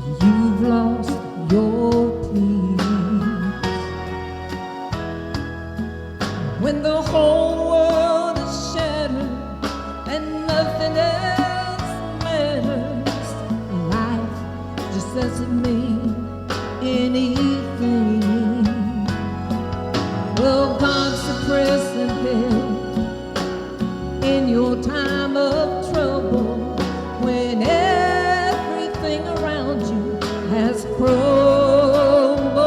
you've lost your peace. When the whole world is shattered and nothing else matters, life just doesn't mean anything. Well, God's suppressing hell in your time of trouble, when everything around you has crumbled.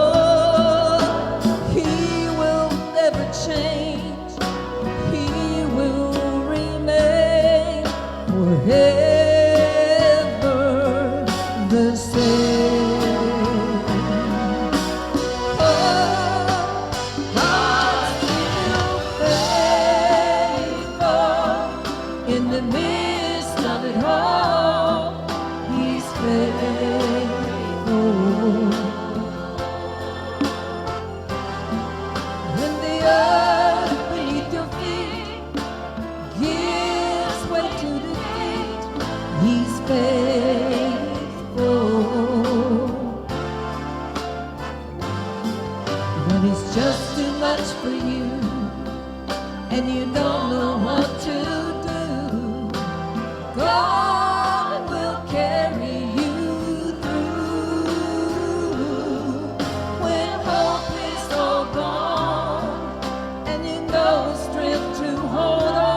He will never change. He will remain forever the same. Oh, God's still faithful in the midst of it all. He's faithful. When the earth beneath your feet gives way to defeat, He's faithful. When it's just too much for you and you don't know what to do, God will carry you through. When hope is all gone and you know strength to hold on,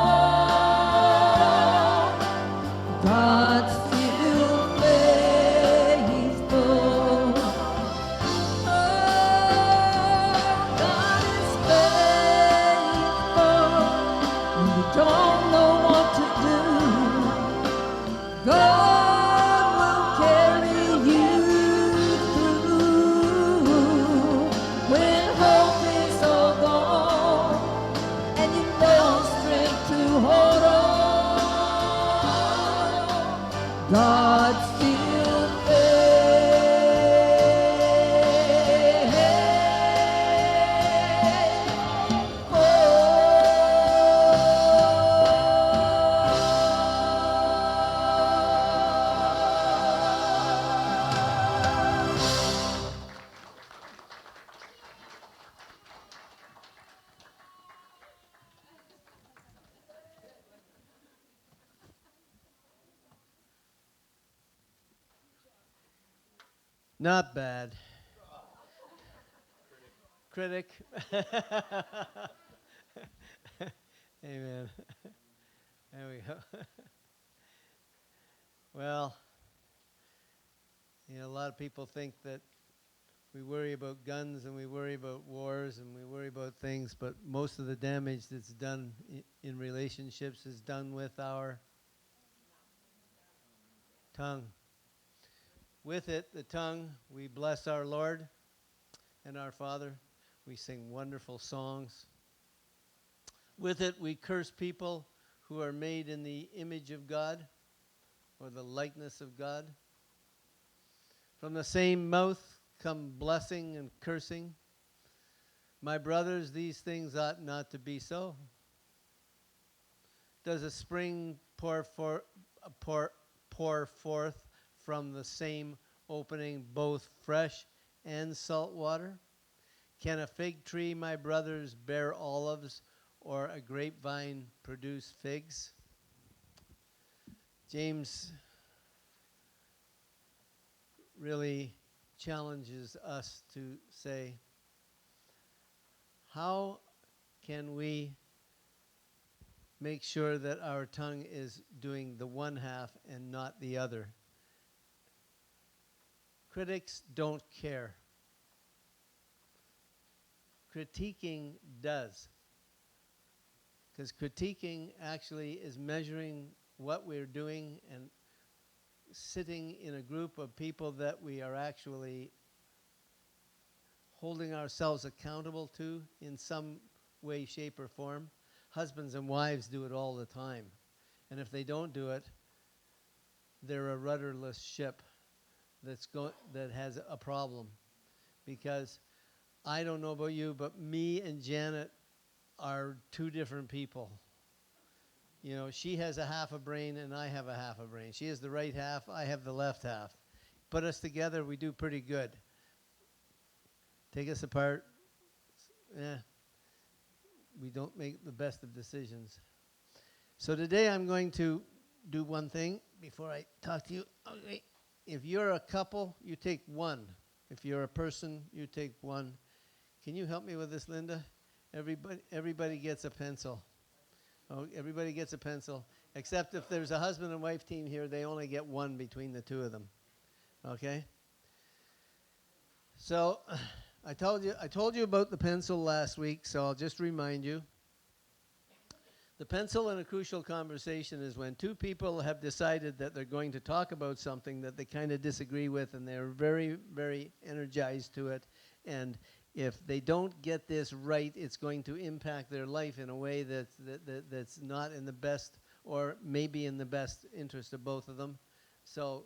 God's still faithful. Oh, God is faithful. When you don't know what to do, God will carry you through. When hope is all gone and you know strength to hold on, God's still Not bad. Critic. Amen. There we go. Well, a lot of people think that we worry about guns and we worry about wars and we worry about things, but most of the damage that's done in relationships is done with our tongue. With it, the tongue, we bless our Lord and our Father. We sing wonderful songs. With it, we curse people who are made in the image of God or the likeness of God. From the same mouth come blessing and cursing. My brothers, these things ought not to be so. Does a spring pour forth from the same opening both fresh and salt water? Can a fig tree, my brothers, bear olives, or a grapevine produce figs? James really challenges us to say, how can we make sure that our tongue is doing the one half and not the other? Critics don't care. Critiquing does. Because critiquing actually is measuring what we're doing and sitting in a group of people that we are actually holding ourselves accountable to in some way, shape, or form. Husbands and wives do it all the time. And if they don't do it, they're a rudderless ship that has a problem. Because I don't know about you, but me and Janet are two different people. She has a half a brain and I have a half a brain. She has the right half, I have the left half. put us together, we do pretty good. Take us apart, we don't make the best of decisions. So today I'm going to do one thing before I talk to you. Okay. If you're a couple, you take one. If you're a person, you take one. Can you help me with this, Linda? Everybody gets a pencil. Oh, everybody gets a pencil. Except if there's a husband and wife team here, they only get one between the two of them. Okay? So I told you about the pencil last week, so I'll just remind you. The pencil in a crucial conversation is when two people have decided that they're going to talk about something that they kind of disagree with, and they're very, very energized to it. And if they don't get this right, it's going to impact their life in a way that's not in the best, or maybe in the best interest of both of them. So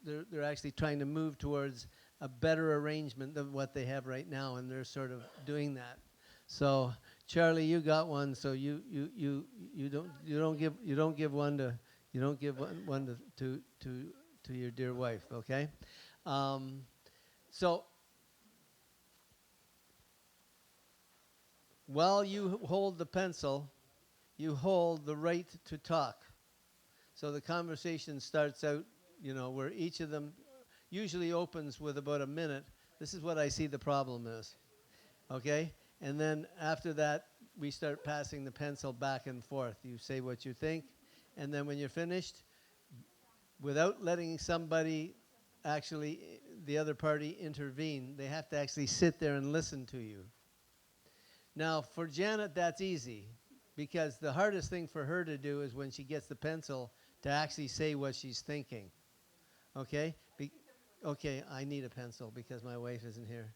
they're actually trying to move towards a better arrangement than what they have right now, and they're sort of doing that. So Charlie, you got one. So you don't give one to your dear wife. Okay. So while you hold the pencil, you hold the right to talk. So the conversation starts out, where each of them usually opens with about a minute. This is what I see the problem is. Okay? And then after that, we start passing the pencil back and forth. You say what you think, and then when you're finished, without letting somebody actually, the other party, intervene, they have to actually sit there and listen to you. Now, for Janet, that's easy, because the hardest thing for her to do is when she gets the pencil to actually say what she's thinking. Okay? Okay, I need a pencil because my wife isn't here.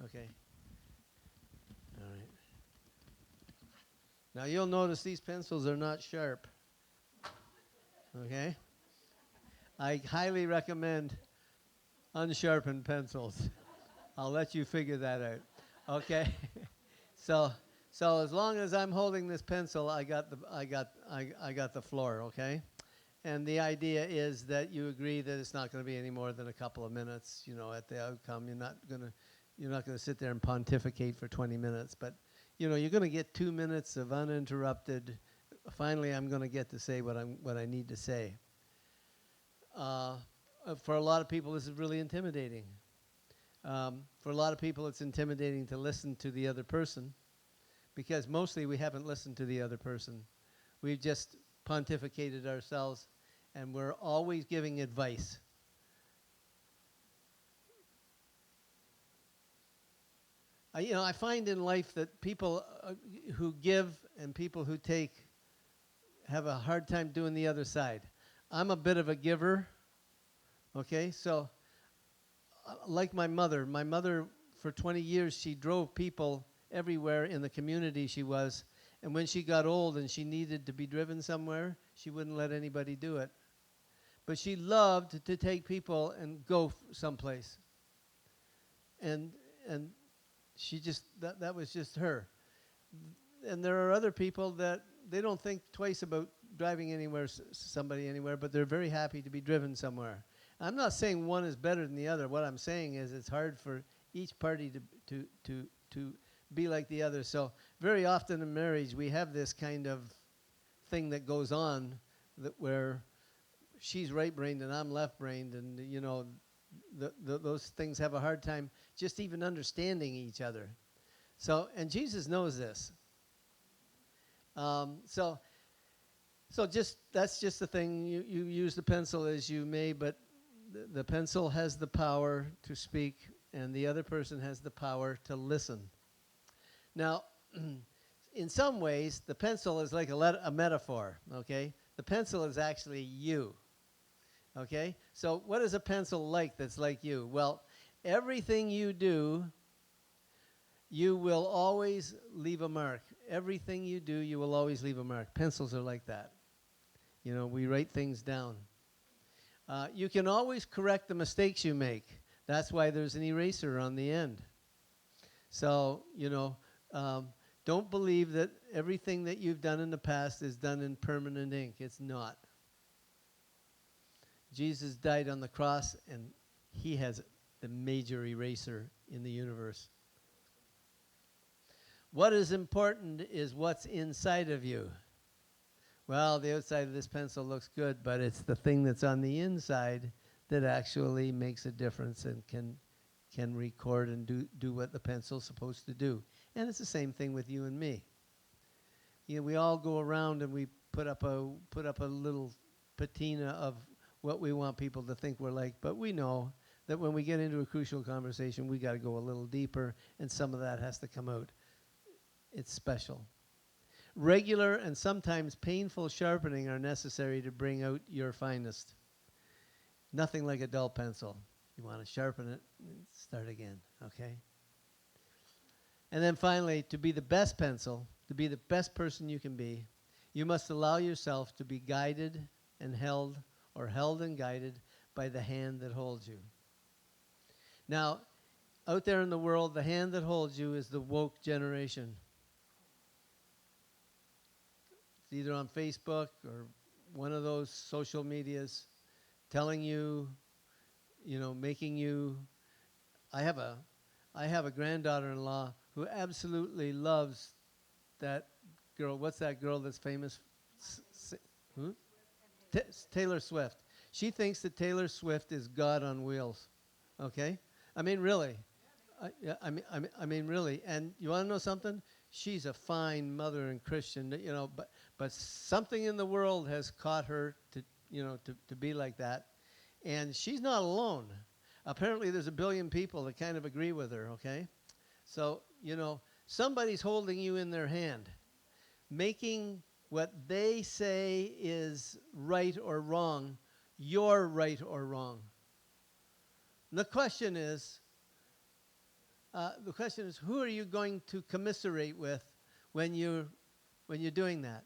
Okay. All right. Now you'll notice these pencils are not sharp. Okay? I highly recommend unsharpened pencils. I'll let you figure that out. Okay? So as long as I'm holding this pencil, I got the floor, okay? And the idea is that you agree that it's not going to be any more than a couple of minutes, at the outcome. You're not going to sit there and pontificate for 20 minutes, but you're going to get 2 minutes of uninterrupted. Finally, I'm going to get to say what I need to say. For a lot of people, this is really intimidating. For a lot of people, it's intimidating to listen to the other person, because mostly we haven't listened to the other person. We've just pontificated ourselves, and we're always giving advice. I find in life that people who give and people who take have a hard time doing the other side. I'm a bit of a giver, okay? So, like my mother for 20 years, she drove people everywhere in the community she was, and when she got old and she needed to be driven somewhere, she wouldn't let anybody do it. But she loved to take people and go someplace. And she just, that was just her. And there are other people that they don't think twice about driving somebody anywhere, but they're very happy to be driven somewhere. I'm not saying one is better than the other. What I'm saying is it's hard for each party to be like the other. So very often in marriage, we have this kind of thing that goes on where she's right-brained and I'm left-brained, and those things have a hard time just even understanding each other. So, and Jesus knows this. So that's just the thing. You use the pencil as you may, but the pencil has the power to speak, and the other person has the power to listen. Now, in some ways, the pencil is like a metaphor, okay? The pencil is actually you, okay? So what is a pencil like that's like you? Well, everything you do, you will always leave a mark. Everything you do, you will always leave a mark. Pencils are like that. We write things down. You can always correct the mistakes you make. That's why there's an eraser on the end. So, don't believe that everything that you've done in the past is done in permanent ink. It's not. Jesus died on the cross, and He has the major eraser in the universe. What is important is what's inside of you. Well, the outside of this pencil looks good, but it's the thing that's on the inside that actually makes a difference and can record and do what the pencil's supposed to do. And it's the same thing with you and me. You know, we all go around and we put up a little patina of what we want people to think we're like, but we know that when we get into a crucial conversation, we got to go a little deeper, and some of that has to come out. It's special. Regular and sometimes painful sharpening are necessary to bring out your finest. Nothing like a dull pencil. You want to sharpen it, start again, okay? And then finally, to be the best pencil, to be the best person you can be, you must allow yourself to be guided and held and guided by the hand that holds you. Now, out there in the world, the hand that holds you is the woke generation. It's either on Facebook or one of those social medias telling you, making you. I have a granddaughter-in-law who absolutely loves that girl. What's that girl that's famous? Taylor Swift. She thinks that Taylor Swift is God on wheels. Okay? I mean, really. I mean, really. And you want to know something? She's a fine mother and Christian, but something in the world has caught her to be like that. And she's not alone. Apparently there's 1 billion people that kind of agree with her, okay? So, somebody's holding you in their hand, making what they say is right or wrong, your right or wrong. And the question is, who are you going to commiserate with when you're doing that?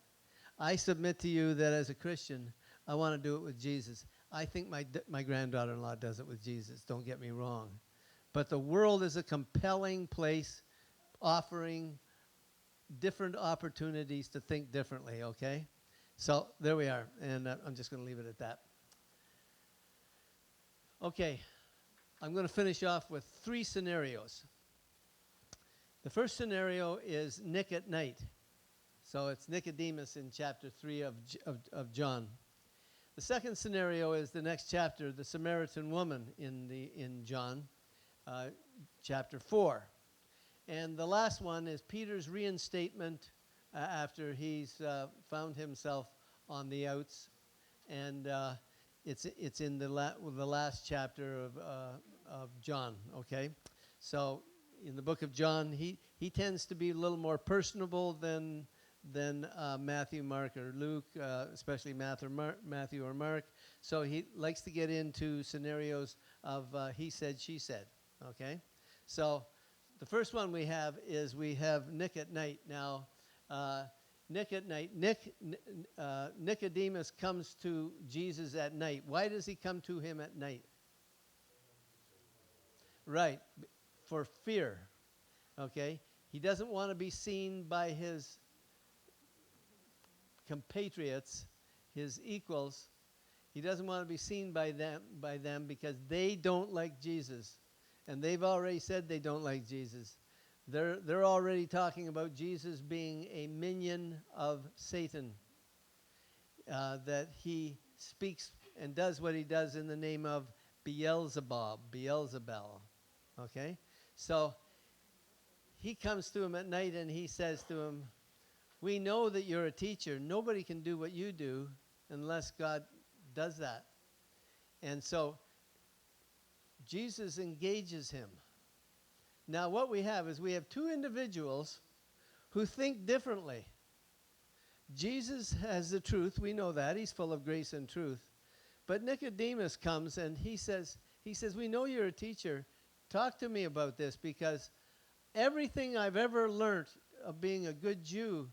I submit to you that as a Christian, I want to do it with Jesus. I think my granddaughter-in-law does it with Jesus, don't get me wrong. But the world is a compelling place offering different opportunities to think differently, okay? So there we are, and I'm just going to leave it at that. Okay, I'm going to finish off with 3 scenarios. The first scenario is Nick at night. So it's Nicodemus in chapter 3 of John. The second scenario is the next chapter, the Samaritan woman in John, chapter 4. And the last one is Peter's reinstatement after he's found himself on the outs. And it's in the last chapter of John, okay? So in the book of John, he tends to be a little more personable than Matthew, Mark, or Luke, especially Matthew or Mark. So he likes to get into scenarios of he said, she said, okay? So the first one we have Nick at night. Now, Nick at night. Nicodemus comes to Jesus at night. Why does he come to him at night? Right, for fear, okay? He doesn't want to be seen by his compatriots, his equals. He doesn't want to be seen by them because they don't like Jesus. And they've already said they don't like Jesus. They're already talking about Jesus being a minion of Satan, that he speaks and does what he does in the name of Beelzebul. Okay? So he comes to him at night and he says to him, we know that you're a teacher. Nobody can do what you do unless God does that. And so Jesus engages him. Now what we have is 2 individuals who think differently. Jesus has the truth. We know that. He's full of grace and truth. But Nicodemus comes and he says, we know you're a teacher. Talk to me about this, because everything I've ever learned of being a good Jew,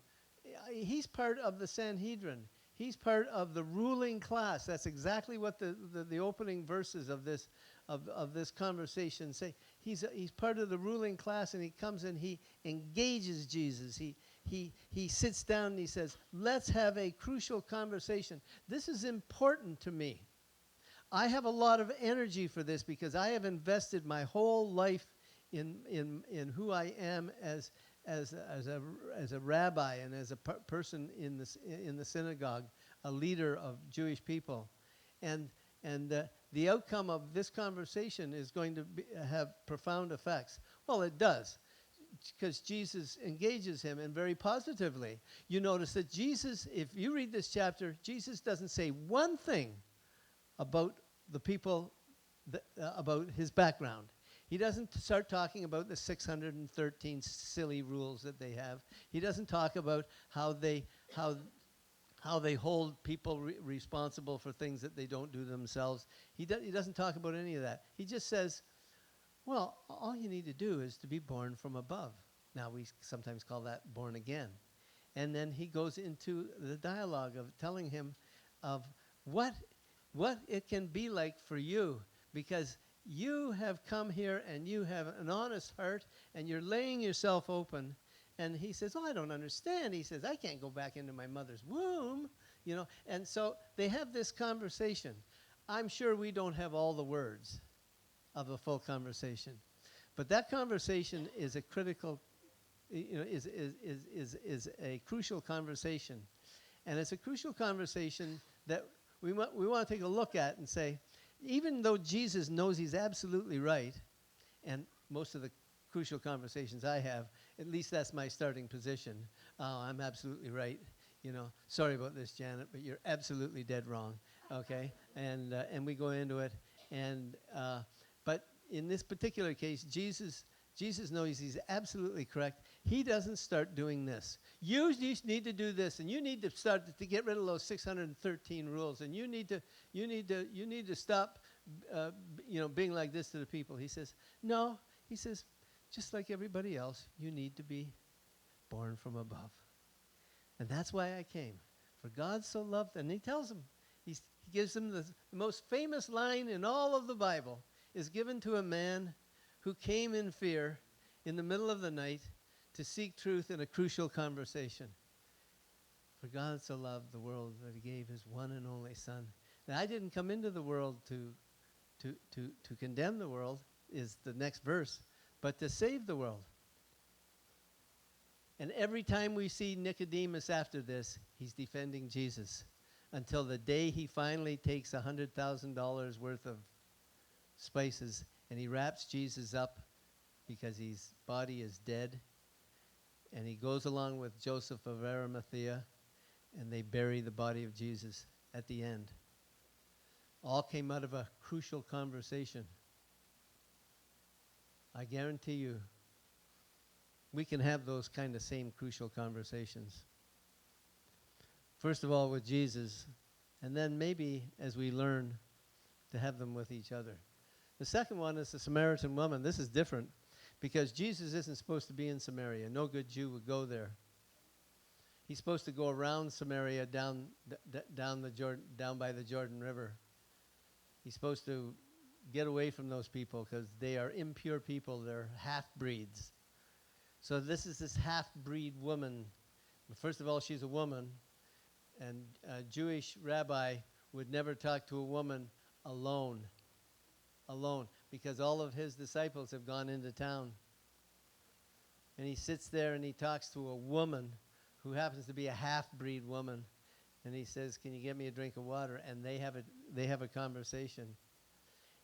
he's part of the Sanhedrin. He's part of the ruling class. That's exactly what the opening verses of this conversation say. He's part of the ruling class, and he comes and he engages Jesus. He sits down and he says, let's have a crucial conversation. This is important to me. I have a lot of energy for this because I have invested my whole life in who I am as a rabbi and as a person in the synagogue, a leader of Jewish people, and the outcome of this conversation is going to have profound effects. Well, it does, because Jesus engages him, and very positively. You notice that Jesus, if you read this chapter, Jesus doesn't say one thing about the people, about his background. He doesn't start talking about the 613 silly rules that they have. He doesn't talk about how they hold people responsible for things that they don't do themselves. He doesn't talk about any of that. He just says, well, all you need to do is to be born from above. Now, we sometimes call that born again. And then he goes into the dialogue of telling him of what it can be like for you, because you have come here and you have an honest heart and you're laying yourself open. And he says, oh, I don't understand. He says, I can't go back into my mother's womb, you know. And so they have this conversation. I'm sure we don't have all the words of a full conversation, but that conversation is a critical, you know, is a crucial conversation. And it's a crucial conversation that we want to take a look at and say, even though Jesus knows he's absolutely right, and most of the crucial conversations I have, at least that's my starting position. Oh, I'm absolutely right. You know, sorry about this, Janet, but you're absolutely dead wrong. Okay, and we go into it, and but in this particular case, Jesus knows he's absolutely correct. He doesn't start doing this. You need to do this, and you need to start to get rid of those 613 rules, and you need to stop, you know, being like this to the people. He says, no. He says, just like everybody else, you need to be born from above, and that's why I came. For God so loved, and he tells them, he gives them the most famous line in all of the Bible is given to a man who came in fear in the middle of the night to seek truth in a crucial conversation. For God so loved the world that he gave his one and only Son. Now, I didn't come into the world to condemn the world, is the next verse, but to save the world. And every time we see Nicodemus after this, he's defending Jesus until the day he finally takes $100,000 worth of spices and he wraps Jesus up because his body is dead. And he goes along with Joseph of Arimathea, and they bury the body of Jesus at the end. All came out of a crucial conversation. I guarantee you, we can have those kind of same crucial conversations. First of all, with Jesus, and then maybe as we learn to have them with each other. The second one is the Samaritan woman. This is different because Jesus isn't supposed to be in Samaria. No good Jew would go there. He's supposed to go around Samaria down by the Jordan River. He's supposed to get away from those people because they are impure people. They're half-breeds. So this is this half-breed woman. First of all, she's a woman, and a Jewish rabbi would never talk to a woman alone, because all of his disciples have gone into town. And he sits there and he talks to a woman who happens to be a half-breed woman, and he says, "Can you get me a drink of water?" And they have a conversation.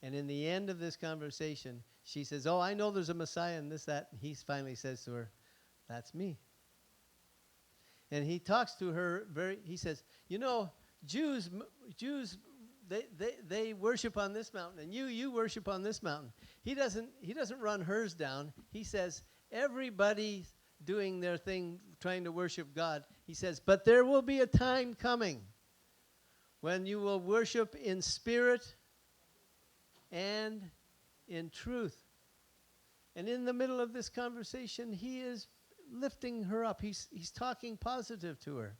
And in the end of this conversation, she says, "Oh, I know there's a Messiah and this, that." And he finally says to her, "That's me." And he talks to her he says, "You know, Jews, they worship on this mountain, and you worship on this mountain." He doesn't run hers down. He says, everybody's doing their thing, trying to worship God. He says, but there will be a time coming when you will worship in spirit and in truth. And in the middle of this conversation, he is lifting her up. He's talking positive to her.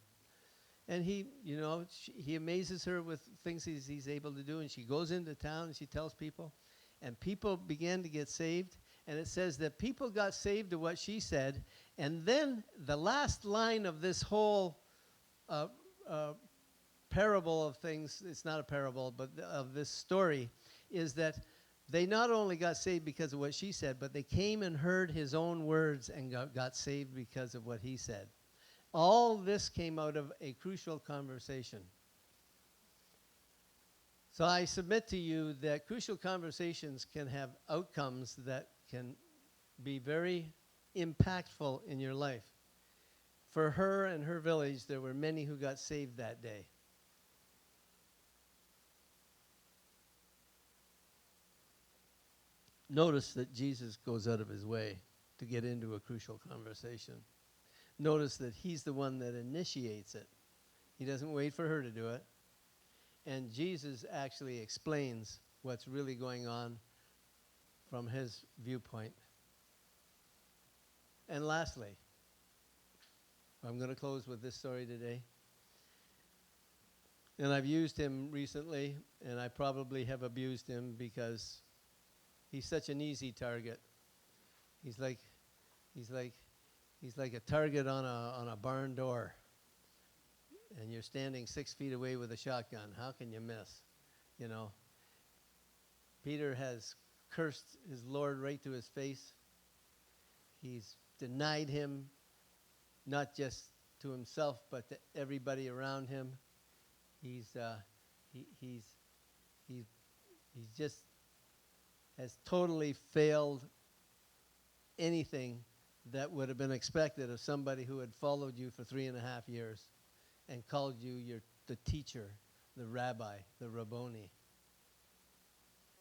And he amazes her with things he's able to do. And she goes into town and she tells people. And people began to get saved. And it says that people got saved to what she said. And then the last line of this whole parable of things, it's not a parable, but of this story, is that they not only got saved because of what she said, but they came and heard his own words and got saved because of what he said. All this came out of a crucial conversation. So I submit to you that crucial conversations can have outcomes that can be very impactful in your life. For her and her village, there were many who got saved that day. Notice that Jesus goes out of his way to get into a crucial conversation. Notice that he's the one that initiates it. He doesn't wait for her to do it. And Jesus actually explains what's really going on from his viewpoint. And lastly, I'm going to close with this story today. And I've used him recently, and I probably have abused him because he's such an easy target. He's like a target on a barn door. And you're standing 6 feet away with a shotgun. How can you miss? You know. Peter has cursed his Lord right to his face. He's denied him, not just to himself, but to everybody around him. He's just has totally failed anything that would have been expected of somebody who had followed you for 3.5 years and called you the teacher, the rabbi, the Rabboni.